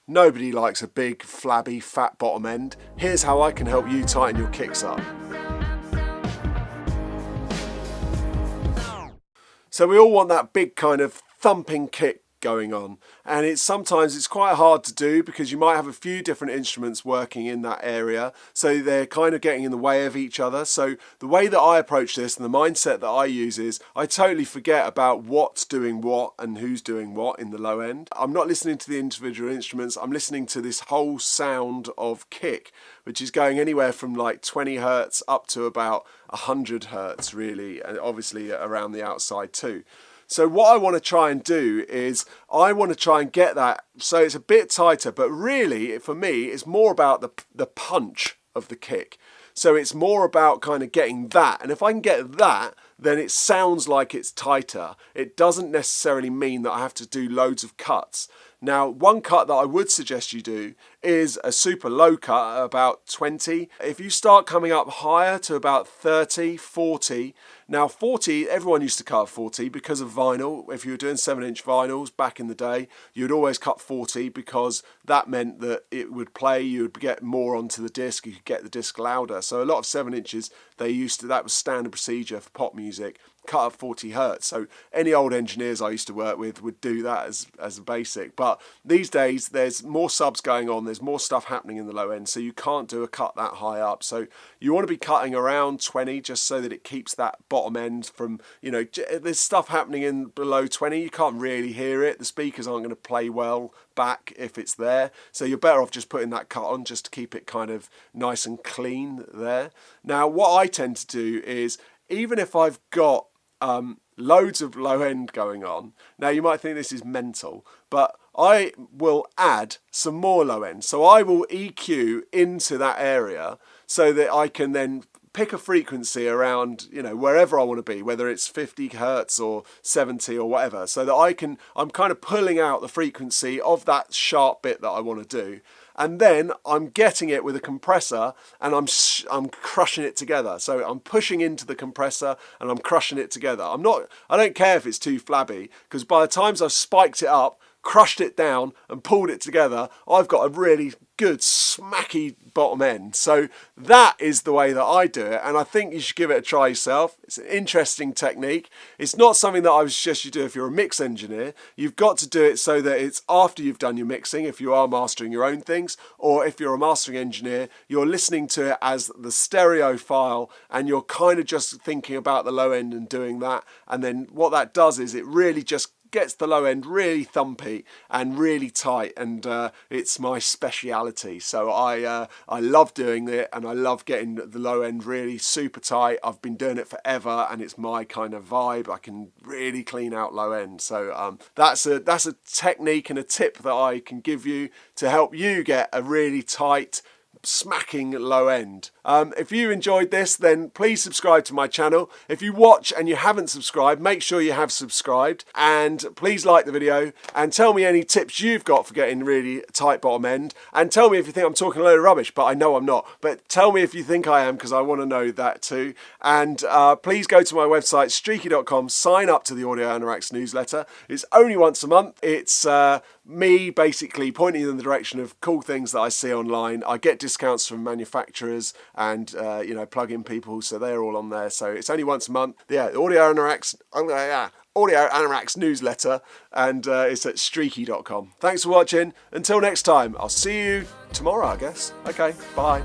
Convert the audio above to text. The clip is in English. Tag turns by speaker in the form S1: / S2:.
S1: Nobody likes a big, flabby, fat bottom end. Here's how I can help you tighten your kicks up. So we all want that big kind of thumping kick going on, and sometimes it's quite hard to do because you might have a few different instruments working in that area, so they're kind of getting in the way of each other. So the way that I approach this and the mindset that I use is I totally forget about what's doing what and who's doing what in the low end. I'm not listening to the individual instruments, I'm listening to this whole sound of kick, which is going anywhere from like 20 hertz up to about 100 hertz really, and obviously around the outside too. So what I want to try and do is I want to try and get that so it's a bit tighter, but really for me it's more about the punch of the kick. So it's more about kind of getting that, and if I can get that, then it sounds like it's tighter. It doesn't necessarily mean that I have to do loads of cuts. Now, one cut that I would suggest you do is a super low cut at about 20. If you start coming up higher to about 30, 40, now 40, everyone used to cut 40 because of vinyl. If you were doing 7-inch vinyls back in the day, you'd always cut 40 because that meant that it would play, you would get more onto the disc, you could get the disc louder. So a lot of 7 inches, that was standard procedure for pop music, cut at 40 hertz. So any old engineers I used to work with would do that as a basic. But these days there's more subs going on, there's more stuff happening in the low end, so you can't do a cut that high up. So you want to be cutting around 20 just so that it keeps that bottom end from, there's stuff happening in below 20, you can't really hear it, the speakers aren't going to play well back if it's there, so you're better off just putting that cut on just to keep it kind of nice and clean there. Now what I tend to do is, even if I've got loads of low end going on, now you might think this is mental, but I will add some more low end. So I will EQ into that area so that I can then pick a frequency around, wherever I want to be, whether it's 50 hertz or 70 or whatever, so that I'm kind of pulling out the frequency of that sharp bit that I want to do. And then I'm getting it with a compressor and I'm crushing it together. So I'm pushing into the compressor and I'm crushing it together. I don't care if it's too flabby, because by the time I've spiked it up, crushed it down and pulled it together, I've got a really good smacky bottom end. So that is the way that I do it, and I think you should give it a try yourself. It's an interesting technique. It's not something that I would suggest you do if you're a mix engineer. You've got to do it so that it's after you've done your mixing, if you are mastering your own things, or if you're a mastering engineer, you're listening to it as the stereo file and you're kind of just thinking about the low end and doing that. And then what that does is it really just gets the low end really thumpy and really tight, and it's my speciality. So I love doing it, and I love getting the low end really super tight. I've been doing it forever, and it's my kind of vibe. I can really clean out low end. So that's a technique and a tip that I can give you to help you get a really tight, smacking low end. If you enjoyed this, then please subscribe to my channel. If you watch and you haven't subscribed, make sure you have subscribed, and please like the video and tell me any tips you've got for getting really tight bottom end, and tell me if you think I'm talking a load of rubbish, but I know I'm not. But tell me if you think I am, because I want to know that too. And please go to my website streaky.com, sign up to the Audio Anorax newsletter. It's only once a month. It's me basically pointing in the direction of cool things that I see online. I get discounts from manufacturers and plug-in people, so they're all on there. So it's only once a month. Yeah, the Audio Anorax newsletter, and it's at streaky.com. Thanks for watching. Until next time, I'll see you tomorrow, I guess. Okay, bye.